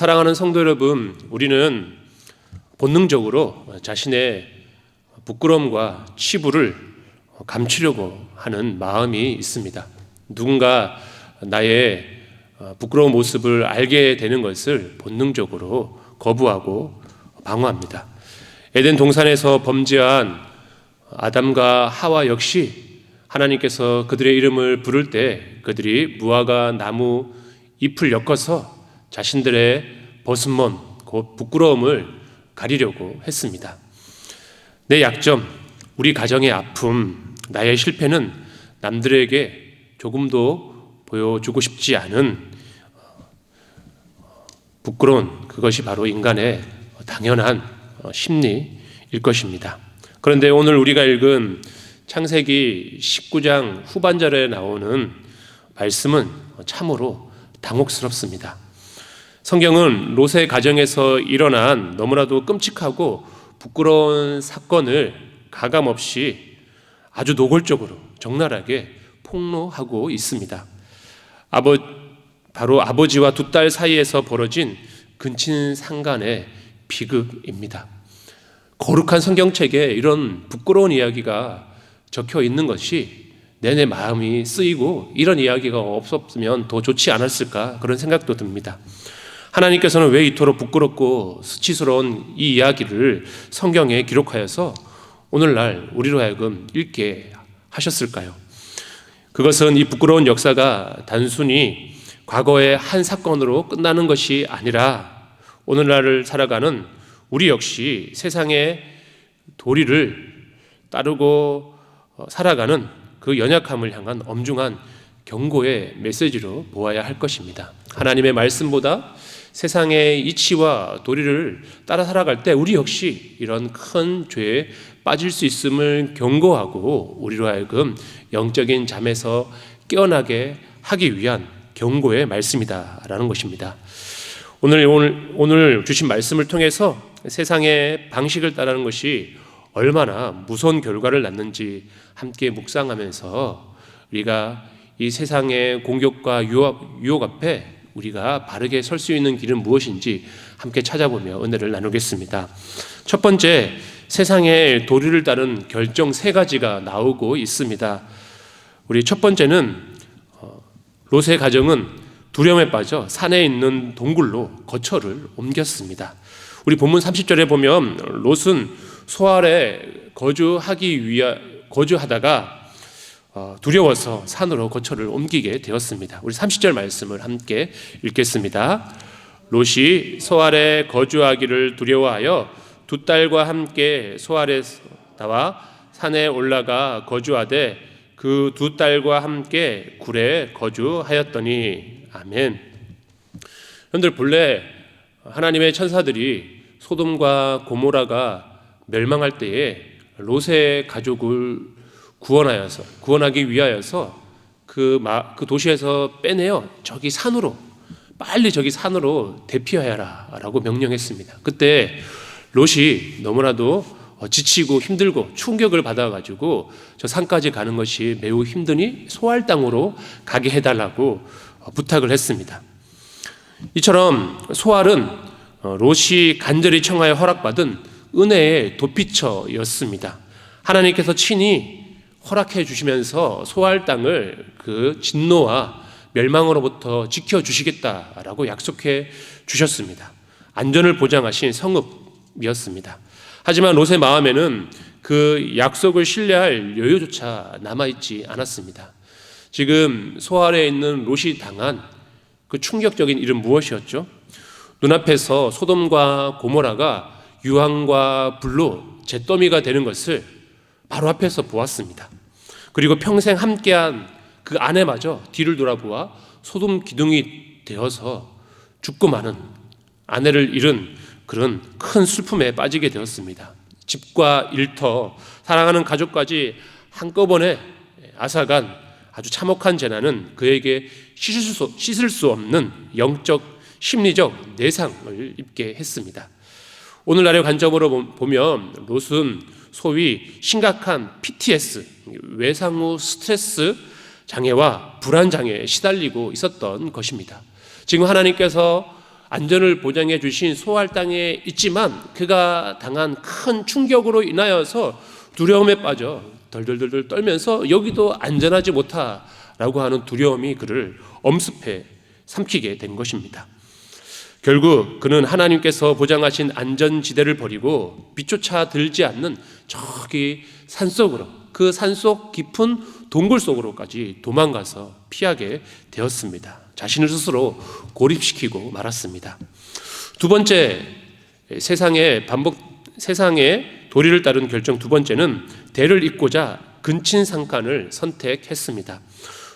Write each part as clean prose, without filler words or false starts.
사랑하는 성도 여러분, 우리는 본능적으로 자신의 부끄러움과 치부를 감추려고 하는 마음이 있습니다. 누군가 나의 부끄러운 모습을 알게 되는 것을 본능적으로 거부하고 방어합니다. 에덴 동산에서 범죄한 아담과 하와 역시 하나님께서 그들의 이름을 부를 때 그들이 무화과 나무 잎을 엮어서 자신들의 버스먼, 곧 부끄러움을 가리려고 했습니다. 내 약점, 우리 가정의 아픔, 나의 실패는 남들에게 조금도 보여주고 싶지 않은 부끄러운 그것이 바로 인간의 당연한 심리일 것입니다. 그런데 오늘 우리가 읽은 창세기 19장 후반절에 나오는 말씀은 참으로 당혹스럽습니다. 성경은 롯의 가정에서 일어난 너무나도 끔찍하고 부끄러운 사건을 가감없이 아주 노골적으로 적나라하게 폭로하고 있습니다. 바로 아버지와 두 딸 사이에서 벌어진 근친상간의 비극입니다. 거룩한 성경책에 이런 부끄러운 이야기가 적혀 있는 것이 내내 마음이 쓰이고 이런 이야기가 없었으면 더 좋지 않았을까 그런 생각도 듭니다. 하나님께서는 왜 이토록 부끄럽고 수치스러운 이 이야기를 성경에 기록하여서 오늘날 우리로 하여금 읽게 하셨을까요? 그것은 이 부끄러운 역사가 단순히 과거의 한 사건으로 끝나는 것이 아니라 오늘날을 살아가는 우리 역시 세상의 도리를 따르고 살아가는 그 연약함을 향한 엄중한 경고의 메시지로 보아야 할 것입니다. 하나님의 말씀보다 세상의 이치와 도리를 따라 살아갈 때 우리 역시 이런 큰 죄에 빠질 수 있음을 경고하고 우리로 하여금 영적인 잠에서 깨어나게 하기 위한 경고의 말씀이다라는 것입니다. 오늘 주신 말씀을 통해서 세상의 방식을 따르는 것이 얼마나 무서운 결과를 낳는지 함께 묵상하면서 우리가 이 세상의 공격과 유혹 앞에 우리가 바르게 설 수 있는 길은 무엇인지 함께 찾아보며 은혜를 나누겠습니다. 첫 번째, 세상의 도리를 따른 결정 세 가지가 나오고 있습니다. 우리 첫 번째는 롯의 가정은 두려움에 빠져 산에 있는 동굴로 거처를 옮겼습니다. 우리 본문 30절에 보면 롯은 소알에 거주하다가 두려워서 산으로 거처를 옮기게 되었습니다. 우리 30절 말씀을 함께 읽겠습니다. 롯이 소알에 거주하기를 두려워하여 두 딸과 함께 소알에서 나와 산에 올라가 거주하되 그 두 딸과 함께 굴에 거주하였더니. 아멘. 여러분들, 본래 하나님의 천사들이 소돔과 고모라가 멸망할 때에 롯의 가족을 구원하기 위하여서 그 도시에서 빼내어 빨리 저기 산으로 대피하여라 라고 명령했습니다. 그때 롯이 너무나도 지치고 힘들고 충격을 받아가지고 저 산까지 가는 것이 매우 힘드니 소알 땅으로 가게 해달라고 부탁을 했습니다. 이처럼 소알은 롯이 간절히 청하여 허락받은 은혜의 도피처였습니다. 하나님께서 친히 허락해 주시면서 소알 땅을 그 진노와 멸망으로부터 지켜주시겠다라고 약속해 주셨습니다. 안전을 보장하신 성읍이었습니다. 하지만 롯의 마음에는 그 약속을 신뢰할 여유조차 남아있지 않았습니다. 지금 소알에 있는 롯이 당한 그 충격적인 일은 무엇이었죠? 눈앞에서 소돔과 고모라가 유황과 불로 잿더미가 되는 것을 바로 앞에서 보았습니다. 그리고 평생 함께한 그 아내마저 뒤를 돌아보아 소돔 기둥이 되어서 죽고 마는 아내를 잃은 그런 큰 슬픔에 빠지게 되었습니다. 집과 일터, 사랑하는 가족까지 한꺼번에 앗아간 아주 참혹한 재난은 그에게 씻을 수 없는 영적, 심리적 내상을 입게 했습니다. 오늘날의 관점으로 보면 롯은 소위 심각한 PTS, 외상 후 스트레스 장애와 불안 장애에 시달리고 있었던 것입니다. 지금 하나님께서 안전을 보장해 주신 소알 땅에 있지만 그가 당한 큰 충격으로 인하여서 두려움에 빠져 덜덜덜 떨면서 여기도 안전하지 못하라고 하는 두려움이 그를 엄습해 삼키게 된 것입니다. 결국 그는 하나님께서 보장하신 안전지대를 버리고 빛조차 들지 않는 저기 산속으로, 그 산속 깊은 동굴 속으로까지 도망가서 피하게 되었습니다. 자신을 스스로 고립시키고 말았습니다. 두 번째, 세상의 도리를 따른 결정 두 번째는 대를 잇고자 근친상간을 선택했습니다.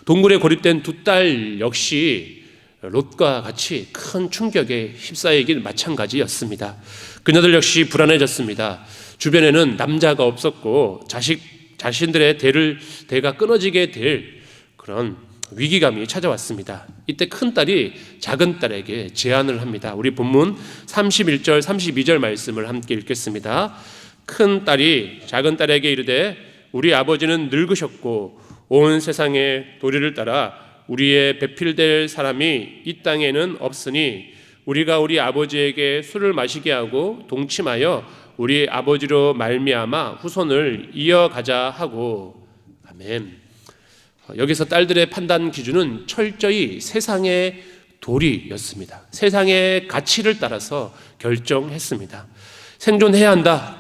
동굴에 고립된 두 딸 역시 롯과 같이 큰 충격에 휩싸이길 마찬가지였습니다. 그녀들 역시 불안해졌습니다. 주변에는 남자가 없었고 자신들의 대가 끊어지게 될 그런 위기감이 찾아왔습니다. 이때 큰 딸이 작은 딸에게 제안을 합니다. 우리 본문 31절 32절 말씀을 함께 읽겠습니다. 큰 딸이 작은 딸에게 이르되 우리 아버지는 늙으셨고 온 세상의 도리를 따라 우리의 배필될 사람이 이 땅에는 없으니 우리가 우리 아버지에게 술을 마시게 하고 동침하여 우리 아버지로 말미암아 후손을 이어가자 하고. 아멘. 여기서 딸들의 판단 기준은 철저히 세상의 도리였습니다. 세상의 가치를 따라서 결정했습니다. 생존해야 한다,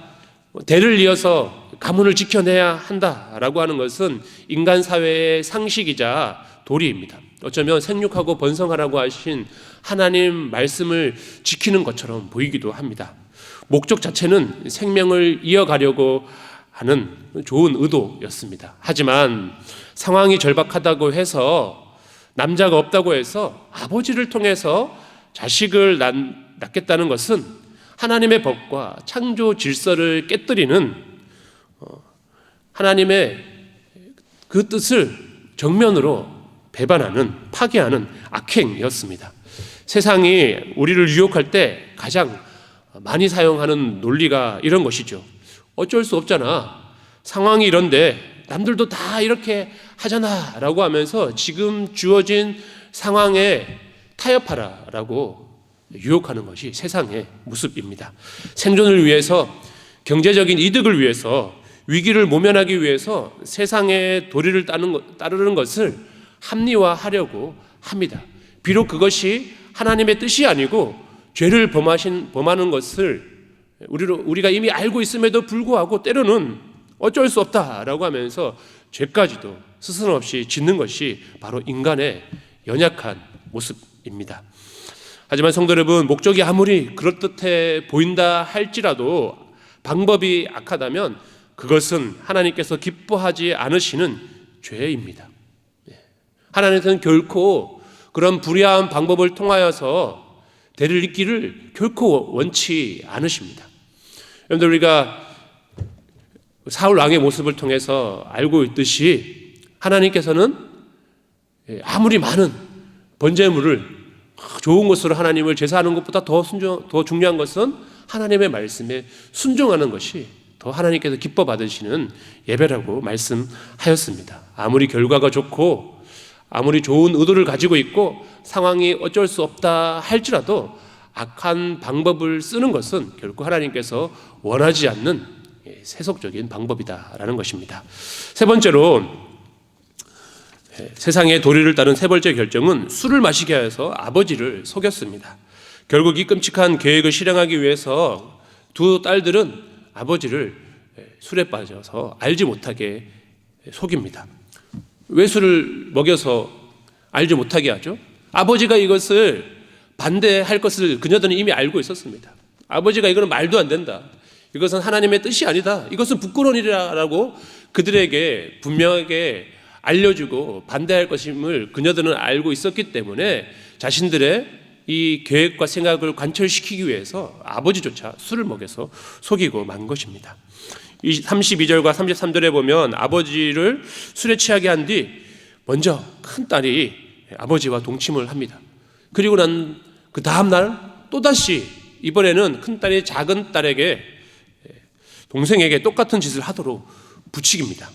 대를 이어서 가문을 지켜내야 한다라고 하는 것은 인간 사회의 상식이자 도리입니다. 어쩌면 생육하고 번성하라고 하신 하나님 말씀을 지키는 것처럼 보이기도 합니다. 목적 자체는 생명을 이어가려고 하는 좋은 의도였습니다. 하지만 상황이 절박하다고 해서, 남자가 없다고 해서 아버지를 통해서 자식을 낳겠다는 것은 하나님의 법과 창조 질서를 깨뜨리는 하나님의 그 뜻을 정면으로 배반하는, 파괴하는 악행이었습니다. 세상이 우리를 유혹할 때 가장 많이 사용하는 논리가 이런 것이죠. 어쩔 수 없잖아, 상황이 이런데 남들도 다 이렇게 하잖아 라고 하면서 지금 주어진 상황에 타협하라 라고 유혹하는 것이 세상의 모습입니다. 생존을 위해서, 경제적인 이득을 위해서, 위기를 모면하기 위해서 세상의 도리를 따르는 것을 합리화하려고 합니다. 비록 그것이 하나님의 뜻이 아니고 죄를 범하는 것을 우리가 이미 알고 있음에도 불구하고 때로는 어쩔 수 없다라고 하면서 죄까지도 스스럼없이 짓는 것이 바로 인간의 연약한 모습입니다. 하지만 성도 여러분, 목적이 아무리 그럴듯해 보인다 할지라도 방법이 악하다면 그것은 하나님께서 기뻐하지 않으시는 죄입니다. 하나님께서는 결코 그런 불의한 방법을 통하여서 대를 잇기를 결코 원치 않으십니다. 여러분들, 우리가 사울 왕의 모습을 통해서 알고 있듯이 하나님께서는 아무리 많은 번제물을, 좋은 것으로 하나님을 제사하는 것보다 더 중요한 것은 하나님의 말씀에 순종하는 것이 더 하나님께서 기뻐 받으시는 예배라고 말씀하였습니다. 아무리 결과가 좋고 아무리 좋은 의도를 가지고 있고 상황이 어쩔 수 없다 할지라도 악한 방법을 쓰는 것은 결코 하나님께서 원하지 않는 세속적인 방법이다라는 것입니다. 세 번째로, 세상의 도리를 따른 세 번째 결정은 술을 마시게 하여서 아버지를 속였습니다. 결국 이 끔찍한 계획을 실행하기 위해서 두 딸들은 아버지를 술에 빠져서 알지 못하게 속입니다. 왜 술을 먹여서 알지 못하게 하죠? 아버지가 이것을 반대할 것을 그녀들은 이미 알고 있었습니다. 아버지가 이거는 말도 안 된다, 이것은 하나님의 뜻이 아니다, 이것은 부끄러운 일이라고 그들에게 분명하게 알려주고 반대할 것임을 그녀들은 알고 있었기 때문에 자신들의 이 계획과 생각을 관철시키기 위해서 아버지조차 술을 먹여서 속이고 만 것입니다. 32절과 33절에 보면 아버지를 술에 취하게 한 뒤 먼저 큰 딸이 아버지와 동침을 합니다. 그리고 난 그 다음날 또다시 이번에는 큰 딸이 작은 딸에게, 동생에게 똑같은 짓을 하도록 부추깁니다.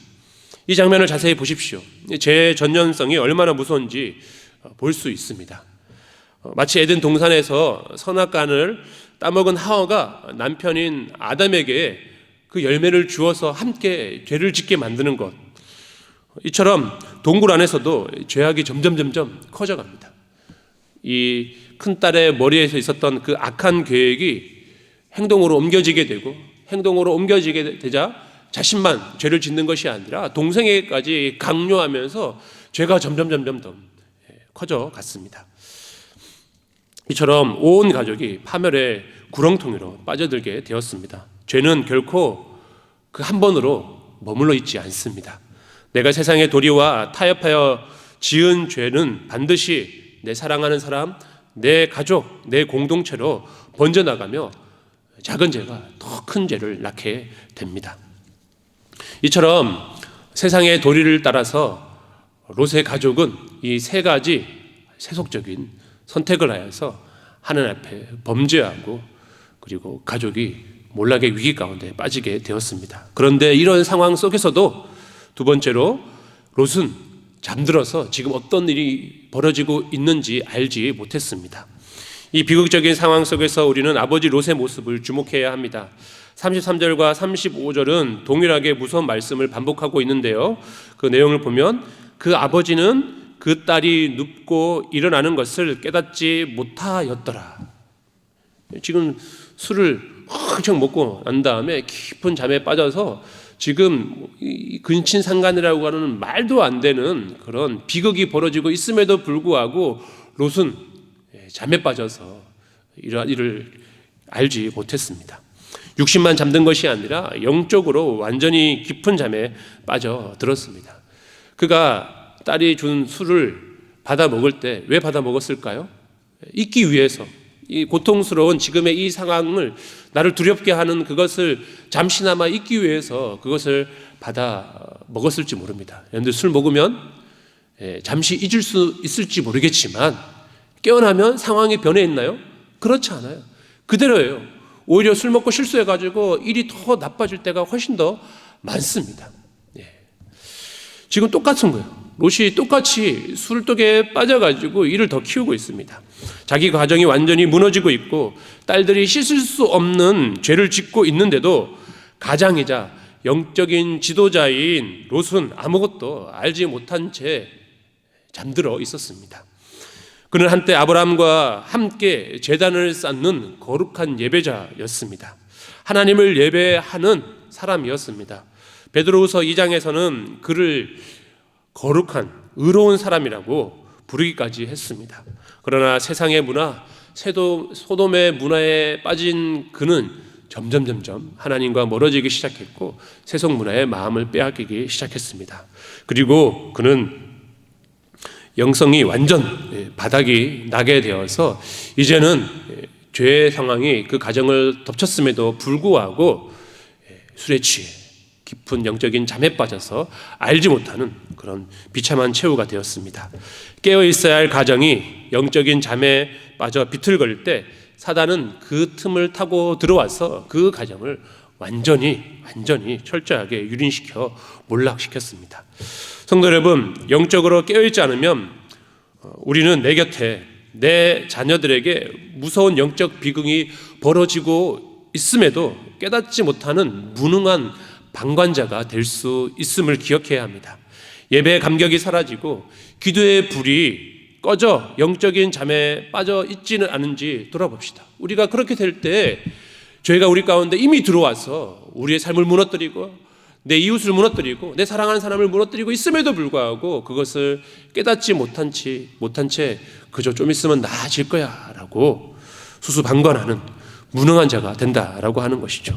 이 장면을 자세히 보십시오. 제 전연성이 얼마나 무서운지 볼 수 있습니다. 마치 에덴 동산에서 선악과를 따먹은 하와가 남편인 아담에게 그 열매를 주어서 함께 죄를 짓게 만드는 것, 이처럼 동굴 안에서도 죄악이 점점 커져갑니다. 이 큰딸의 머리에서 있었던 그 악한 계획이 행동으로 옮겨지게 되고, 행동으로 옮겨지게 되자 자신만 죄를 짓는 것이 아니라 동생에게까지 강요하면서 죄가 점점 더 커져 갔습니다. 이처럼 온 가족이 파멸의 구렁텅이로 빠져들게 되었습니다. 죄는 결코 그 한 번으로 머물러 있지 않습니다. 내가 세상의 도리와 타협하여 지은 죄는 반드시 내 사랑하는 사람, 내 가족, 내 공동체로 번져나가며 작은 죄가 더 큰 죄를 낳게 됩니다. 이처럼 세상의 도리를 따라서 롯의 가족은 이 세 가지 세속적인 선택을 하여서 하나님 앞에 범죄하고, 그리고 가족이 몰락의 위기 가운데 빠지게 되었습니다. 그런데 이런 상황 속에서도 두 번째로 롯은 잠들어서 지금 어떤 일이 벌어지고 있는지 알지 못했습니다. 이 비극적인 상황 속에서 우리는 아버지 롯의 모습을 주목해야 합니다. 33절과 35절은 동일하게 무서운 말씀을 반복하고 있는데요, 그 내용을 보면 그 아버지는 그 딸이 눕고 일어나는 것을 깨닫지 못하였더라. 지금 술을 한창 먹고 난 다음에 깊은 잠에 빠져서 지금 근친상간이라고 하는 말도 안 되는 그런 비극이 벌어지고 있음에도 불구하고 롯은 잠에 빠져서 이러한 일을 알지 못했습니다. 육신만 잠든 것이 아니라 영적으로 완전히 깊은 잠에 빠져들었습니다. 그가 딸이 준 술을 받아 먹을 때 왜 받아 먹었을까요? 잊기 위해서, 이 고통스러운 지금의 이 상황을, 나를 두렵게 하는 그것을 잠시나마 잊기 위해서 그것을 받아 먹었을지 모릅니다. 여러분들 술 먹으면 잠시 잊을 수 있을지 모르겠지만 깨어나면 상황이 변해 있나요? 그렇지 않아요. 그대로예요. 오히려 술 먹고 실수해가지고 일이 더 나빠질 때가 훨씬 더 많습니다. 지금 똑같은 거예요. 롯이 똑같이 술독에 빠져가지고 일을 더 키우고 있습니다. 자기 가정이 완전히 무너지고 있고 딸들이 씻을 수 없는 죄를 짓고 있는데도 가장이자 영적인 지도자인 롯은 아무것도 알지 못한 채 잠들어 있었습니다. 그는 한때 아브라함과 함께 제단을 쌓는 거룩한 예배자였습니다. 하나님을 예배하는 사람이었습니다. 베드로후서 2장에서는 그를 거룩한 의로운 사람이라고 부르기까지 했습니다. 그러나 세상의 문화, 소돔의 문화에 빠진 그는 점점 하나님과 멀어지기 시작했고 세속 문화의 마음을 빼앗기기 시작했습니다. 그리고 그는 영성이 완전 바닥이 나게 되어서 이제는 죄의 상황이 그 가정을 덮쳤음에도 불구하고 술에 취해 깊은 영적인 잠에 빠져서 알지 못하는 그런 비참한 최후가 되었습니다. 깨어 있어야 할 가정이 영적인 잠에 빠져 비틀거릴 때 사단은 그 틈을 타고 들어와서 그 가정을 완전히 철저하게 유린시켜 몰락시켰습니다. 성도 여러분, 영적으로 깨어있지 않으면 우리는 내 곁에 내 자녀들에게 무서운 영적 비극이 벌어지고 있음에도 깨닫지 못하는 무능한 방관자가 될 수 있음을 기억해야 합니다. 예배의 감격이 사라지고 기도의 불이 꺼져 영적인 잠에 빠져 있지는 않은지 돌아봅시다. 우리가 그렇게 될 때 죄가 우리 가운데 이미 들어와서 우리의 삶을 무너뜨리고 내 이웃을 무너뜨리고 내 사랑하는 사람을 무너뜨리고 있음에도 불구하고 그것을 깨닫지 못한 채 그저 좀 있으면 나아질 거야 라고 수수방관하는 무능한 자가 된다라고 하는 것이죠.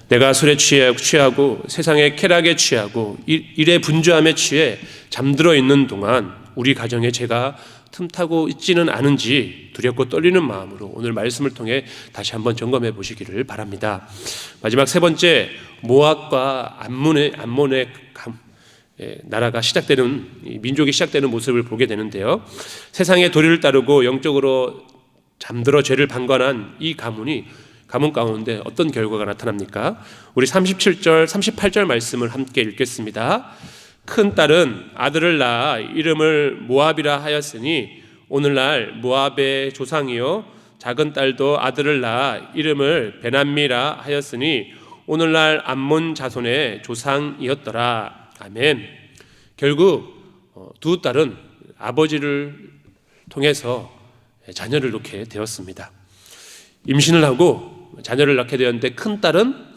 내가 술에 취하고 세상의 쾌락에 취하고 일의 분주함에 취해 잠들어 있는 동안 우리 가정에 죄가 틈타고 있지는 않은지 두렵고 떨리는 마음으로 오늘 말씀을 통해 다시 한번 점검해 보시기를 바랍니다. 마지막 세 번째, 모압과 암몬의 나라가 시작되는, 민족이 시작되는 모습을 보게 되는데요, 세상의 도리를 따르고 영적으로 잠들어 죄를 방관한 이 가문 가운데 어떤 결과가 나타납니까? 우리 37절 38절 말씀을 함께 읽겠습니다. 큰 딸은 아들을 낳아 이름을 모압이라 하였으니 오늘날 모압의 조상이요 작은 딸도 아들을 낳아 이름을 베남미라 하였으니 오늘날 암몬 자손의 조상이었더라. 아멘. 결국 두 딸은 아버지를 통해서 자녀를 낳게 되었습니다. 임신을 하고 자녀를 낳게 되었는데 큰 딸은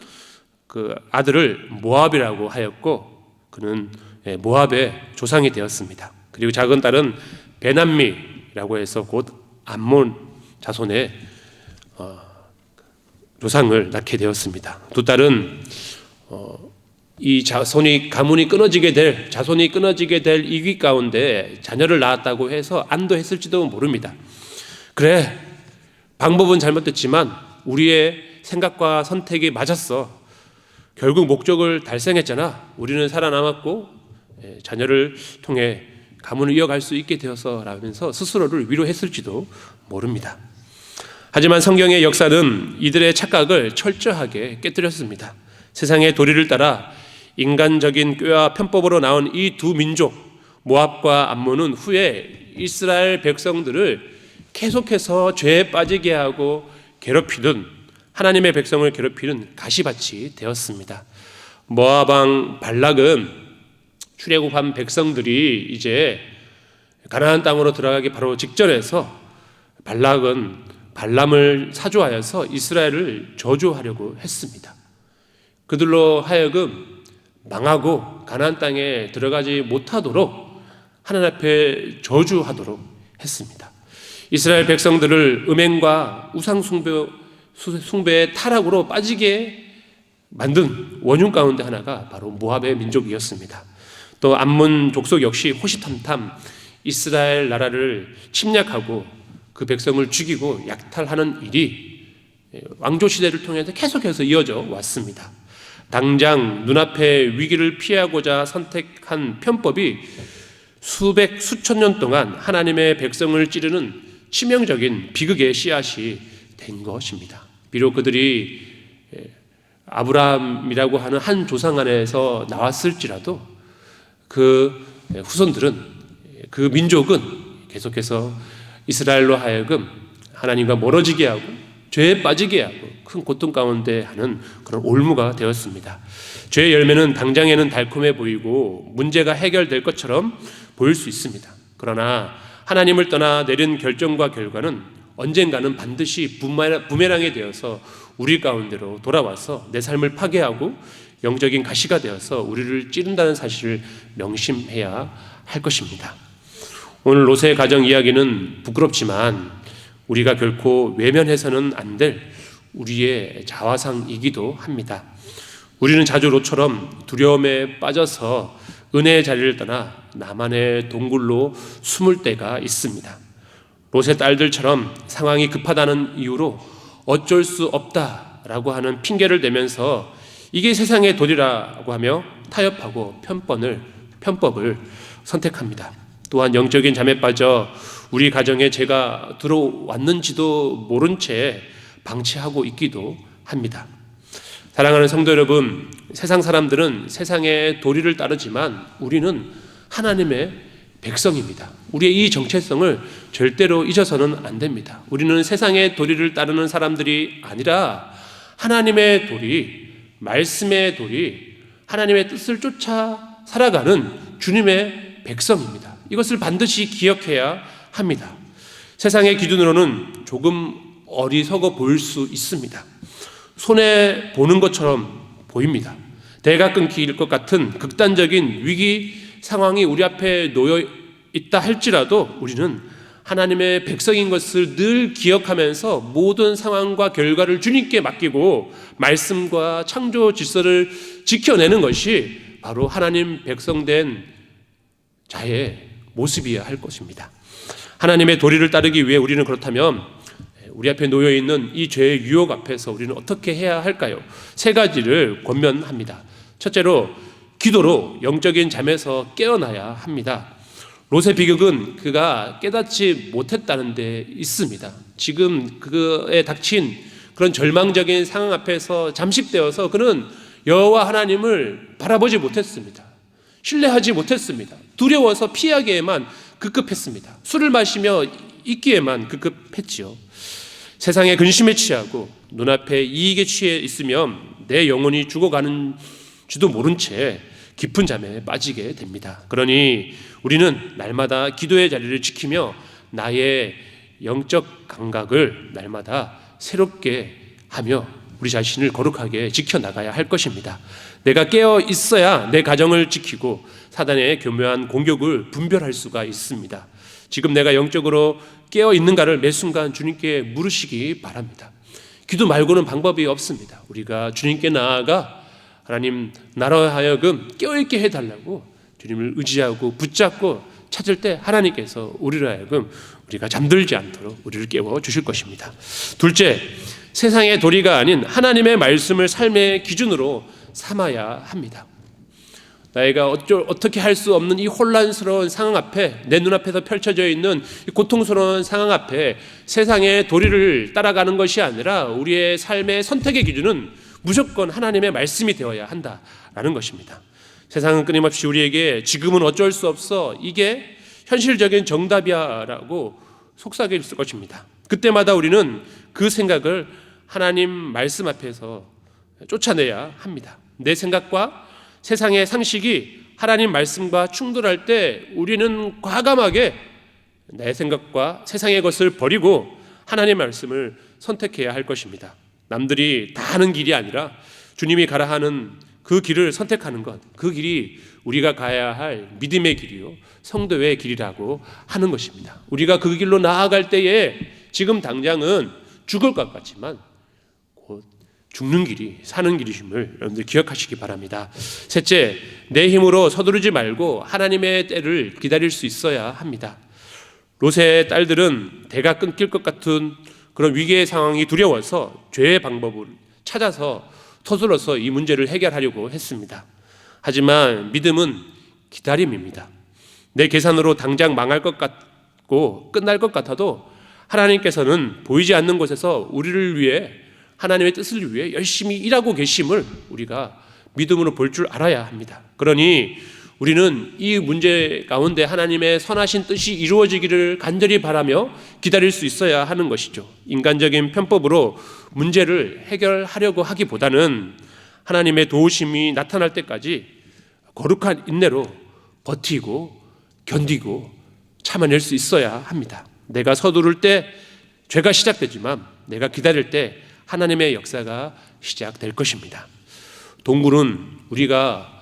그 아들을 모압이라고 하였고 그는 모압의 조상이 되었습니다. 그리고 작은 딸은 베남미라고 해서 곧 암몬 자손의 조상을 낳게 되었습니다. 두 딸은 이 가문이 끊어지게 될 자손이 끊어지게 될 위기 가운데 자녀를 낳았다고 해서 안도했을지도 모릅니다. 그래, 방법은 잘못됐지만 우리의 생각과 선택이 맞았어. 결국 목적을 달성했잖아. 우리는 살아남았고 자녀를 통해 가문을 이어갈 수 있게 되어서 라면서 스스로를 위로했을지도 모릅니다. 하지만 성경의 역사는 이들의 착각을 철저하게 깨뜨렸습니다. 세상의 도리를 따라 인간적인 꾀와 편법으로 나온 이 두 민족 모압과 암몬은 후에 이스라엘 백성들을 계속해서 죄에 빠지게 하고 괴롭히던 하나님의 백성을 괴롭히는 가시밭이 되었습니다. 모압 왕 발락은 출애굽한 백성들이 이제 가나안 땅으로 들어가기 바로 직전에서 발락은 발람을 사주하여서 이스라엘을 저주하려고 했습니다. 그들로 하여금 망하고 가나안 땅에 들어가지 못하도록 하나님 앞에 저주하도록 했습니다. 이스라엘 백성들을 음행과 우상 숭배의 타락으로 빠지게 만든 원흉 가운데 하나가 바로 모압의 민족이었습니다. 또 암몬 족속 역시 호시탐탐 이스라엘 나라를 침략하고 그 백성을 죽이고 약탈하는 일이 왕조 시대를 통해서 계속해서 이어져 왔습니다. 당장 눈앞의 위기를 피하고자 선택한 편법이 수천 년 동안 하나님의 백성을 찌르는 치명적인 비극의 씨앗이 된 것입니다. 비록 그들이 아브라함이라고 하는 한 조상 안에서 나왔을지라도 그 후손들은 그 민족은 계속해서 이스라엘로 하여금 하나님과 멀어지게 하고 죄에 빠지게 하고 큰 고통 가운데 하는 그런 올무가 되었습니다. 죄의 열매는 당장에는 달콤해 보이고 문제가 해결될 것처럼 보일 수 있습니다. 그러나 하나님을 떠나 내린 결정과 결과는 언젠가는 반드시 부메랑이 되어서 우리 가운데로 돌아와서 내 삶을 파괴하고 영적인 가시가 되어서 우리를 찌른다는 사실을 명심해야 할 것입니다. 오늘 롯의 가정 이야기는 부끄럽지만 우리가 결코 외면해서는 안 될 우리의 자화상이기도 합니다. 우리는 자주 롯처럼 두려움에 빠져서 은혜의 자리를 떠나 나만의 동굴로 숨을 때가 있습니다. 롯의 딸들처럼 상황이 급하다는 이유로 어쩔 수 없다라고 하는 핑계를 대면서 이게 세상의 도리라고 하며 타협하고 편법을 선택합니다. 또한 영적인 잠에 빠져 우리 가정에 죄가 들어왔는지도 모른 채 방치하고 있기도 합니다. 사랑하는 성도 여러분, 세상 사람들은 세상의 도리를 따르지만 우리는 하나님의 백성입니다. 우리의 이 정체성을 절대로 잊어서는 안 됩니다. 우리는 세상의 도리를 따르는 사람들이 아니라 하나님의 도리, 말씀의 도리, 하나님의 뜻을 쫓아 살아가는 주님의 백성입니다. 이것을 반드시 기억해야 합니다. 세상의 기준으로는 조금 어리석어 보일 수 있습니다. 손해 보는 것처럼 보입니다. 대가 끊길 것 같은 극단적인 위기 상황이 우리 앞에 놓여 있다 할지라도 우리는 하나님의 백성인 것을 늘 기억하면서 모든 상황과 결과를 주님께 맡기고 말씀과 창조 질서를 지켜내는 것이 바로 하나님 백성된 자의 모습이어야 할 것입니다. 하나님의 도리를 따르기 위해 우리는 그렇다면 우리 앞에 놓여있는 이 죄의 유혹 앞에서 우리는 어떻게 해야 할까요? 세 가지를 권면합니다. 첫째로 기도로 영적인 잠에서 깨어나야 합니다. 롯의 비극은 그가 깨닫지 못했다는 데 있습니다. 지금 그에 닥친 그런 절망적인 상황 앞에서 잠식되어서 그는 여호와 하나님을 바라보지 못했습니다. 신뢰하지 못했습니다. 두려워서 피하기에만 급급했습니다. 술을 마시며 있기에만 급급했지요. 세상의 근심에 취하고 눈앞에 이익에 취해 있으면 내 영혼이 죽어가는 지도 모른 채 깊은 잠에 빠지게 됩니다. 그러니 우리는 날마다 기도의 자리를 지키며 나의 영적 감각을 날마다 새롭게 하며 우리 자신을 거룩하게 지켜나가야 할 것입니다. 내가 깨어 있어야 내 가정을 지키고 사단의 교묘한 공격을 분별할 수가 있습니다. 지금 내가 영적으로 깨어 있는가를 매 순간 주님께 물으시기 바랍니다. 기도 말고는 방법이 없습니다. 우리가 주님께 나아가 하나님 나로 하여금 깨어있게 해달라고 주님을 의지하고 붙잡고 찾을 때 하나님께서 우리로 하여금 우리가 잠들지 않도록 우리를 깨워주실 것입니다. 둘째, 세상의 도리가 아닌 하나님의 말씀을 삶의 기준으로 삼아야 합니다. 나이가 어떻게 할 수 없는 이 혼란스러운 상황 앞에, 내 눈앞에서 펼쳐져 있는 이 고통스러운 상황 앞에 세상의 도리를 따라가는 것이 아니라 우리의 삶의 선택의 기준은 무조건 하나님의 말씀이 되어야 한다라는 것입니다. 세상은 끊임없이 우리에게 지금은 어쩔 수 없어, 이게 현실적인 정답이야 라고 속삭일 것입니다. 그때마다 우리는 그 생각을 하나님 말씀 앞에서 쫓아내야 합니다. 내 생각과 세상의 상식이 하나님 말씀과 충돌할 때 우리는 과감하게 내 생각과 세상의 것을 버리고 하나님 말씀을 선택해야 할 것입니다. 남들이 다 하는 길이 아니라 주님이 가라 하는 그 길을 선택하는 것, 그 길이 우리가 가야 할 믿음의 길이요 성도의 길이라고 하는 것입니다. 우리가 그 길로 나아갈 때에 지금 당장은 죽을 것 같지만 곧 죽는 길이 사는 길이심을 여러분들 기억하시기 바랍니다. 셋째, 내 힘으로 서두르지 말고 하나님의 때를 기다릴 수 있어야 합니다. 롯의 딸들은 대가 끊길 것 같은 그런 위기의 상황이 두려워서 죄의 방법을 찾아서 서둘러서 이 문제를 해결하려고 했습니다. 하지만 믿음은 기다림입니다. 내 계산으로 당장 망할 것 같고 끝날 것 같아도 하나님께서는 보이지 않는 곳에서 우리를 위해, 하나님의 뜻을 위해 열심히 일하고 계심을 우리가 믿음으로 볼 줄 알아야 합니다. 그러니 우리는 이 문제 가운데 하나님의 선하신 뜻이 이루어지기를 간절히 바라며 기다릴 수 있어야 하는 것이죠. 인간적인 편법으로 문제를 해결하려고 하기보다는 하나님의 도우심이 나타날 때까지 거룩한 인내로 버티고 견디고 참아낼 수 있어야 합니다. 내가 서두를 때 죄가 시작되지만 내가 기다릴 때 하나님의 역사가 시작될 것입니다. 동굴은 우리가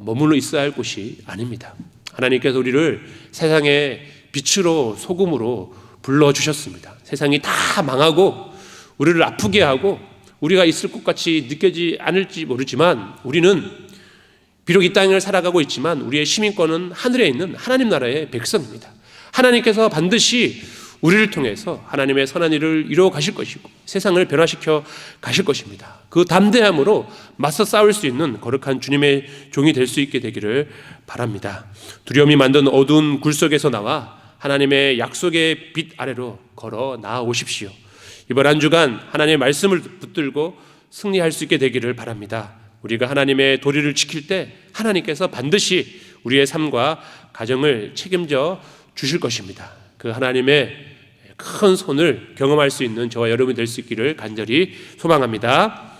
머물러 있어야 할 곳이 아닙니다. 하나님께서 우리를 세상의 빛으로 소금으로 불러주셨습니다. 세상이 다 망하고 우리를 아프게 하고 우리가 있을 것 같이 느껴지지 않을지 모르지만 우리는 비록 이 땅을 살아가고 있지만 우리의 시민권은 하늘에 있는 하나님 나라의 백성입니다. 하나님께서 반드시 우리를 통해서 하나님의 선한 일을 이루어 가실 것이고 세상을 변화시켜 가실 것입니다. 그 담대함으로 맞서 싸울 수 있는 거룩한 주님의 종이 될 수 있게 되기를 바랍니다. 두려움이 만든 어두운 굴 속에서 나와 하나님의 약속의 빛 아래로 걸어 나아오십시오. 이번 한 주간 하나님의 말씀을 붙들고 승리할 수 있게 되기를 바랍니다. 우리가 하나님의 도리를 지킬 때 하나님께서 반드시 우리의 삶과 가정을 책임져 주실 것입니다. 그 하나님의 큰 손을 경험할 수 있는 저와 여러분이 될 수 있기를 간절히 소망합니다.